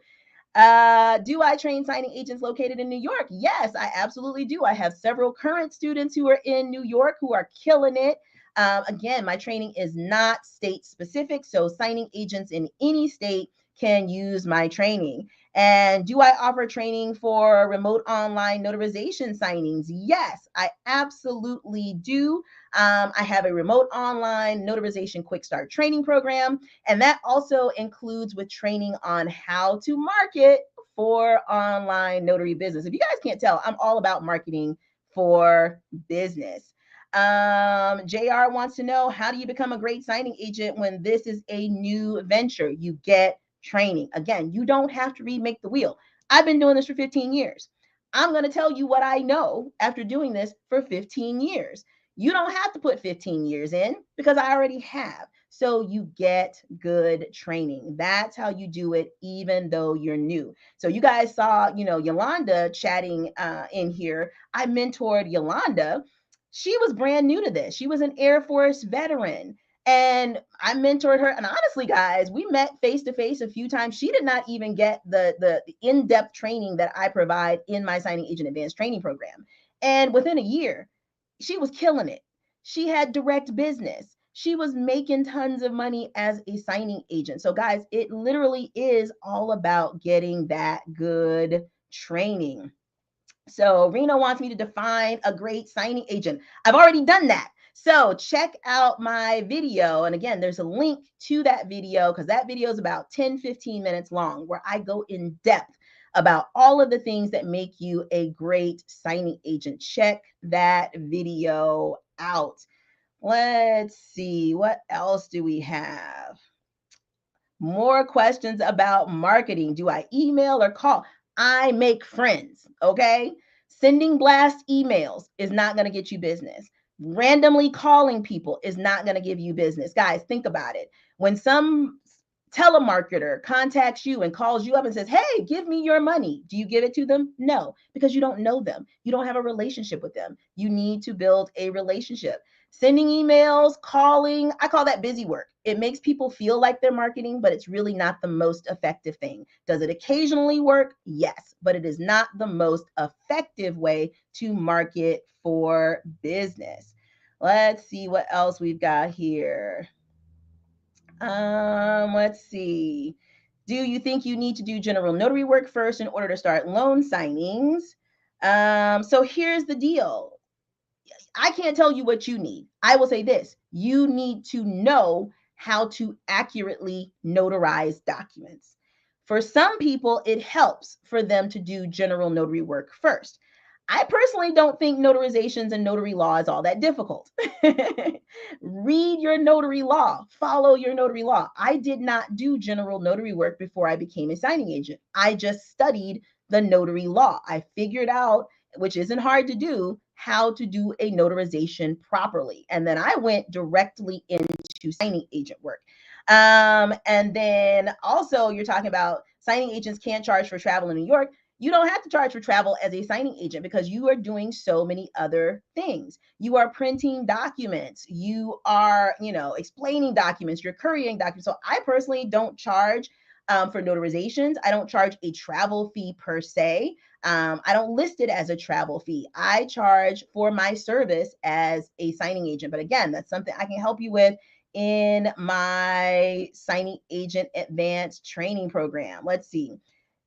Do I train signing agents located in New York? Yes, I absolutely do. I have several current students who are in New York who are killing it. Again, my training is not state specific, so signing agents in any state can use my training. And do I offer training for remote online notarization signings? Yes, I absolutely do. I have a remote online notarization quick start training program, and that also includes with training on how to market for online notary business. If you guys can't tell, I'm all about marketing for business. JR wants to know, how do you become a great signing agent when this is a new venture? You get training. Again, you don't have to remake the wheel. I've been doing this for 15 years. I'm going to tell you what I know after doing this for 15 years. You don't have to put 15 years in because I already have. So you get good training. That's how you do it, even though you're new. So you guys saw, Yolanda chatting in here. I mentored Yolanda. She was brand new to this. She was an Air Force veteran. And I mentored her. And honestly, guys, we met face to face a few times. She did not even get the in-depth training that I provide in my signing agent advanced training program. And within a year, she was killing it. She had direct business. She was making tons of money as a signing agent. So, guys, it literally is all about getting that good training. So Reno wants me to define a great signing agent. I've already done that. So check out my video. And again, there's a link to that video because that video is about 10, 15 minutes long where I go in depth about all of the things that make you a great signing agent. Check that video out. Let's see, what else do we have? More questions about marketing. Do I email or call? I make friends, okay? Sending blast emails is not going to get you business. Randomly calling people is not going to give you business. Guys, think about it. When some telemarketer contacts you and calls you up and says, "Hey, give me your money," do you give it to them? No, because you don't know them. You don't have a relationship with them. You need to build a relationship. Sending emails, calling, I call that busy work. It makes people feel like they're marketing, but it's really not the most effective thing. Does it occasionally work? Yes, but it is not the most effective way to market for business. Let's see what else we've got here. Let's see. Do you think you need to do general notary work first in order to start loan signings? So here's the deal. I can't tell you what you need. I will say this: you need to know how to accurately notarize documents. For some people, it helps for them to do general notary work first. I personally don't think notarizations and notary law is all that difficult. Read your notary law, follow your notary law. I did not do general notary work before I became a signing agent. I just studied the notary law. I figured out, which isn't hard to do, how to do a notarization properly. And then I went directly into signing agent work. And then also, you're talking about signing agents can't charge for travel in New York. You don't have to charge for travel as a signing agent because you are doing so many other things. You are printing documents. You are, explaining documents. You're couriering documents. So I personally don't charge for notarizations. I don't charge a travel fee per se. I don't list it as a travel fee. I charge for my service as a signing agent. But again, that's something I can help you with in my signing agent advanced training program. Let's see.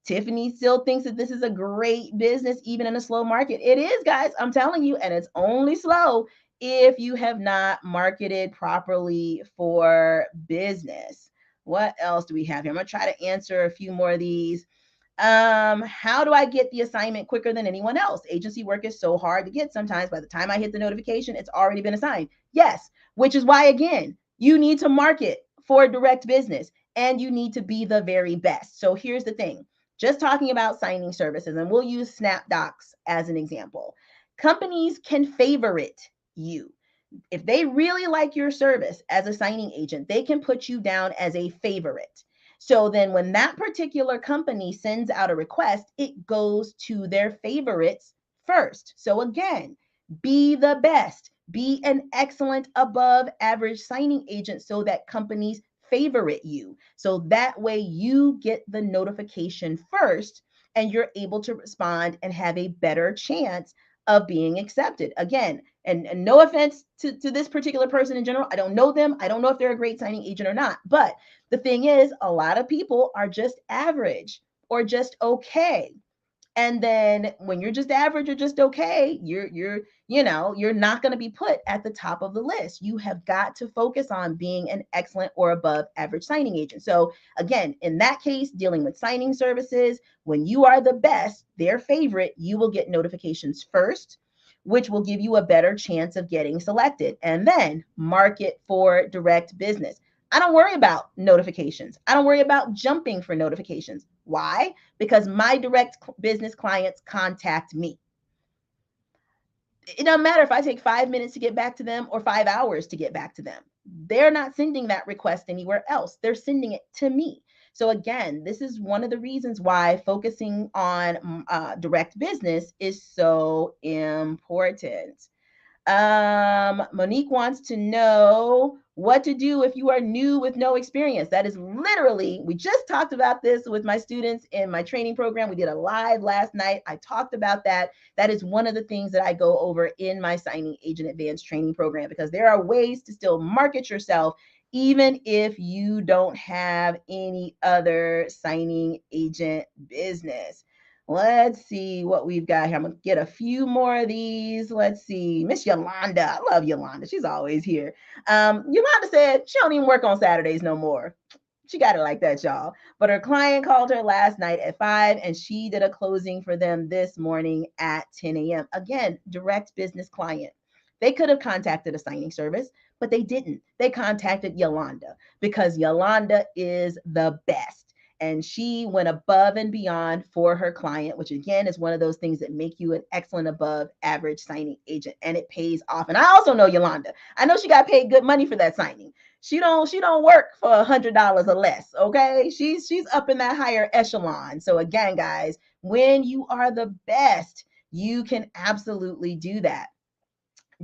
Tiffany still thinks that this is a great business, even in a slow market. It is, guys. I'm telling you, and it's only slow if you have not marketed properly for business. What else do we have here? I'm going to try to answer a few more of these. How do I get the assignment quicker than anyone else? Agency work is so hard to get sometimes. By the time I hit the notification, it's already been assigned. Yes, which is why, again, you need to market for direct business and you need to be the very best. So here's the thing, just talking about signing services, and we'll use SnapDocs as an example. Companies can favorite you. If they really like your service as a signing agent, they can put you down as a favorite. So then when that particular company sends out a request, it goes to their favorites first. So again, be the best, be an excellent above average signing agent so that companies favorite you. So that way you get the notification first and you're able to respond and have a better chance of being accepted. Again, and no offense to this particular person in general. I don't know them. I don't know if they're a great signing agent or not. But the thing is, a lot of people are just average or just okay. And then when you're just average or just okay, you're not going to be put at the top of the list. You have got to focus on being an excellent or above average signing agent. So again, in that case, dealing with signing services, when you are the best, their favorite, you will get notifications first, which will give you a better chance of getting selected. And then market for direct business. I don't worry about notifications. I don't worry about jumping for notifications. Why? Because my direct business clients contact me. It doesn't matter if I take 5 minutes to get back to them or 5 hours to get back to them. They're not sending that request anywhere else. They're sending it to me. So again, this is one of the reasons why focusing on direct business is so important. Monique wants to know what to do if you are new with no experience. That is literally, we just talked about this with my students in my training program. We did a live last night. I talked about that. That is one of the things that I go over in my signing agent advanced training program, because there are ways to still market yourself even if you don't have any other signing agent business. Let's see what we've got here. I'm going to get a few more of these. Let's see. Miss Yolanda. I love Yolanda. She's always here. Yolanda said she don't even work on Saturdays no more. She got it like that, y'all. But her client called her last night at 5 and she did a closing for them this morning at 10 a.m. Again, direct business client. They could have contacted a signing service, but they didn't. They contacted Yolanda because Yolanda is the best. And she went above and beyond for her client, which again is one of those things that make you an excellent above average signing agent, and it pays off. And I also know Yolanda. I know she got paid good money for that signing. She don't work for $100 or less. Okay, she's up in that higher echelon. So again, guys, when you are the best, you can absolutely do that.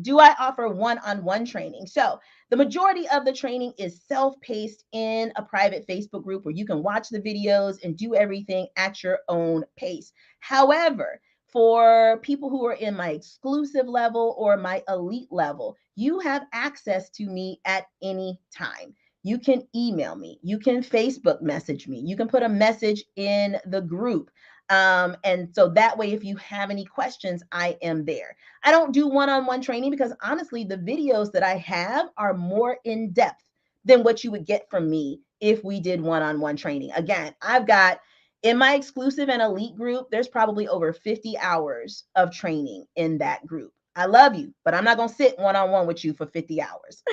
Do I offer one-on-one training? So the majority of the training is self-paced in a private Facebook group where you can watch the videos and do everything at your own pace. However, for people who are in my exclusive level or my elite level, you have access to me at any time. You can email me, you can Facebook message me, you can put a message in the group. And so that way, if you have any questions, I am there. I don't do one-on-one training because honestly, the videos that I have are more in depth than what you would get from me if we did one-on-one training. Again, I've got in my exclusive and elite group, there's probably over 50 hours of training in that group. I love you, but I'm not going to sit one-on-one with you for 50 hours.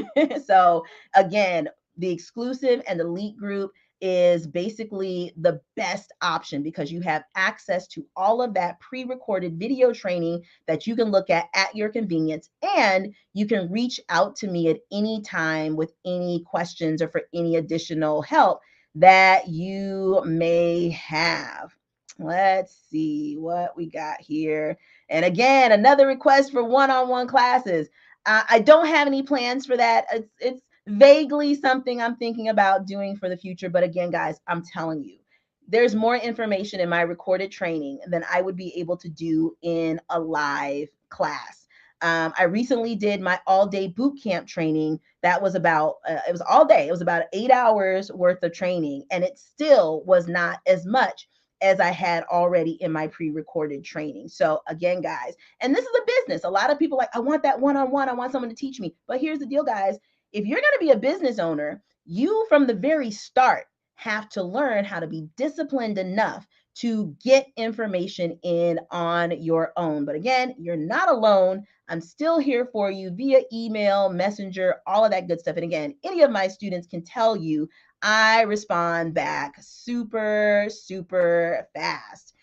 So again, the exclusive and elite group is basically the best option because you have access to all of that pre-recorded video training that you can look at your convenience, and you can reach out to me at any time with any questions or for any additional help that you may have. Let's see what we got here. And again, another request for one-on-one classes. I don't have any plans for that. It's vaguely something I'm thinking about doing for the future. But again, guys, I'm telling you, there's more information in my recorded training than I would be able to do in a live class. I recently did my all-day boot camp training. That was about, it was all day. It was about 8 hours worth of training. And it still was not as much as I had already in my pre-recorded training. So again, guys, and this is a business. A lot of people like, I want that one-on-one. I want someone to teach me. But here's the deal, guys. If you're going to be a business owner, you from the very start have to learn how to be disciplined enough to get information in on your own. But again, you're not alone. I'm still here for you via email, messenger, all of that good stuff. And again, any of my students can tell you I respond back super, super fast.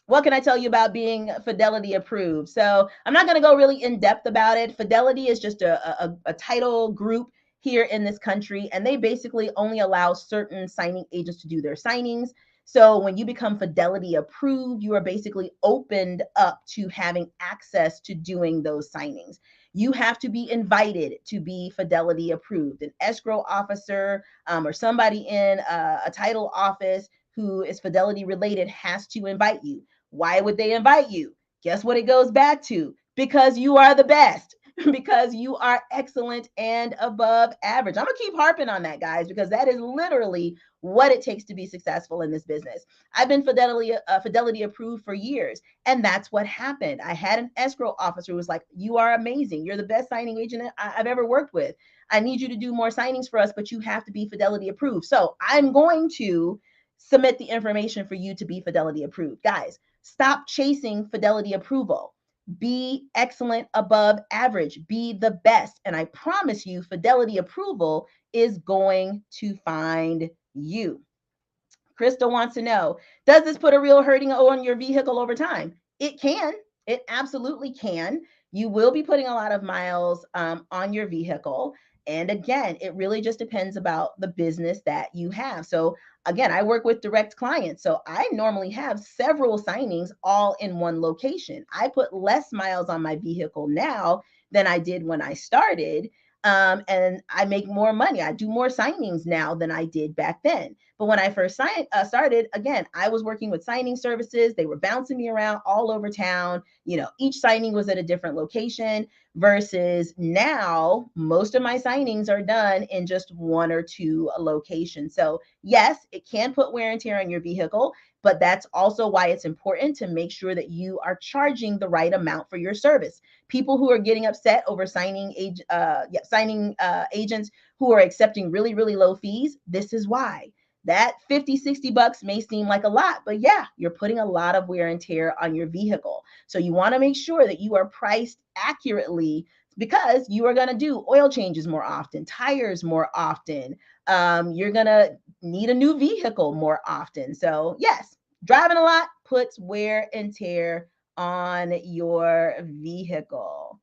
What can I tell you about being Fidelity approved? So I'm not going to go really in depth about it. Fidelity is just a title group here in this country, and they basically only allow certain signing agents to do their signings. So when you become Fidelity approved, you are basically opened up to having access to doing those signings. You have to be invited to be Fidelity approved. An escrow officer or somebody in a title office who is Fidelity related has to invite you. Why would they invite you? Guess what it goes back to? Because you are the best. Because you are excellent and above average. I'm gonna keep harping on that, guys, because that is literally what it takes to be successful in this business. I've been Fidelity approved for years, and that's what happened. I had an escrow officer who was like, "You are amazing. You're the best signing agent I've ever worked with. I need you to do more signings for us, but you have to be Fidelity approved. So I'm going to submit the information for you to be Fidelity approved." Guys, stop chasing Fidelity approval. Be excellent, above average, be the best. And I promise you, Fidelity approval is going to find you. Crystal wants to know, does this put a real hurting on your vehicle over time? It can. It absolutely can. You will be putting a lot of miles on your vehicle. And again, it really just depends about the business that you have. So again, I work with direct clients. So I normally have several signings all in one location. I put less miles on my vehicle now than I did when I started. And I make more money. I do more signings now than I did back then. But when I first started, again, I was working with signing services. They were bouncing me around all over town. You know, each signing was at a different location versus now, most of my signings are done in just one or two locations. So yes, it can put wear and tear on your vehicle, but that's also why it's important to make sure that you are charging the right amount for your service. People who are getting upset over signing agents who are accepting really, really low fees, this is why. That 50, $60 may seem like a lot, but yeah, you're putting a lot of wear and tear on your vehicle. So you want to make sure that you are priced accurately because you are going to do oil changes more often, tires more often. You're going to need a new vehicle more often. So yes, driving a lot puts wear and tear on your vehicle.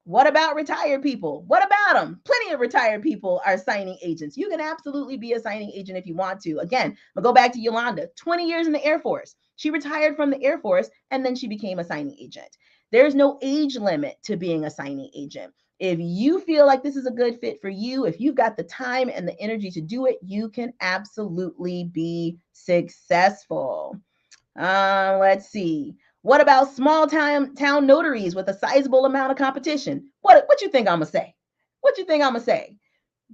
What about retired people? What about them? Plenty of retired people are signing agents. You can absolutely be a signing agent if you want to. Again, I'll go back to Yolanda, 20 years in the Air Force. She retired from the Air Force and then she became a signing agent. There's no age limit to being a signing agent. If you feel like this is a good fit for you, if you've got the time and the energy to do it, you can absolutely be successful. Let's see. What about small town notaries with a sizable amount of competition? What you think I'm gonna say? What you think I'm gonna say?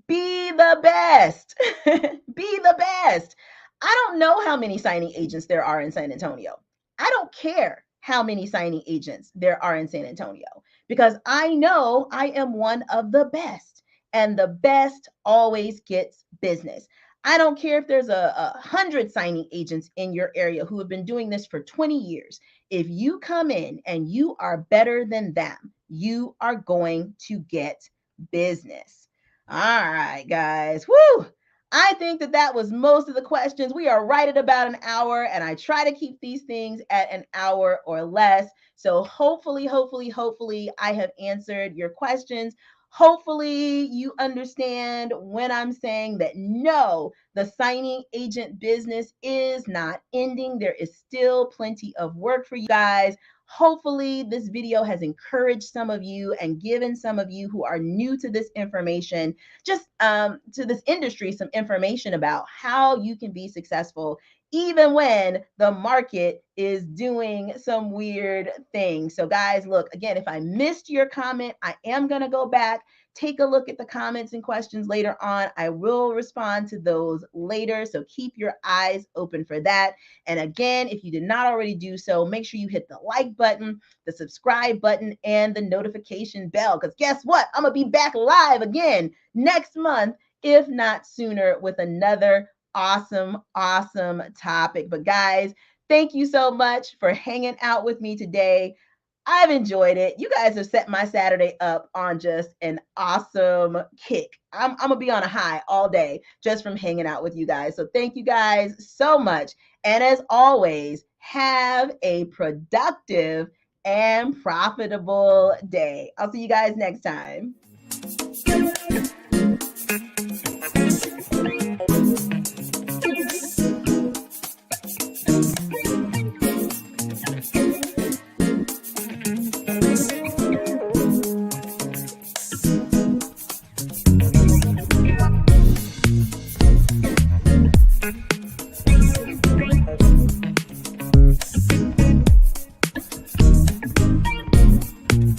Be the best. Be the best. I don't know how many signing agents there are in San Antonio. I don't care how many signing agents there are in San Antonio because I know I am one of the best, and the best always gets business. I don't care if there's a hundred signing agents in your area who have been doing this for 20 years. If you come in and you are better than them, you are going to get business. All right, guys. Woo! I think that was most of the questions. We are right at about an hour, and I try to keep these things at an hour or less. So hopefully, I have answered your questions. Hopefully, you understand when I'm saying that no, the signing agent business is not ending. There is still plenty of work for you guys. Hopefully, this video has encouraged some of you and given some of you who are new to this information, just to this industry, some information about how you can be successful even when the market is doing some weird things. So guys, look, again, if I missed your comment, I am going to go back, take a look at the comments and questions later on. I will respond to those later. So keep your eyes open for that. And again, if you did not already do so, make sure you hit the like button, the subscribe button, and the notification bell. Because guess what? I'm going to be back live again next month, if not sooner, with another awesome, awesome topic. But guys, thank you so much for hanging out with me today. I've enjoyed it. You guys have set my Saturday up on just an awesome kick. I'm going to be on a high all day just from hanging out with you guys. So thank you guys so much. And as always, have a productive and profitable day. I'll see you guys next time.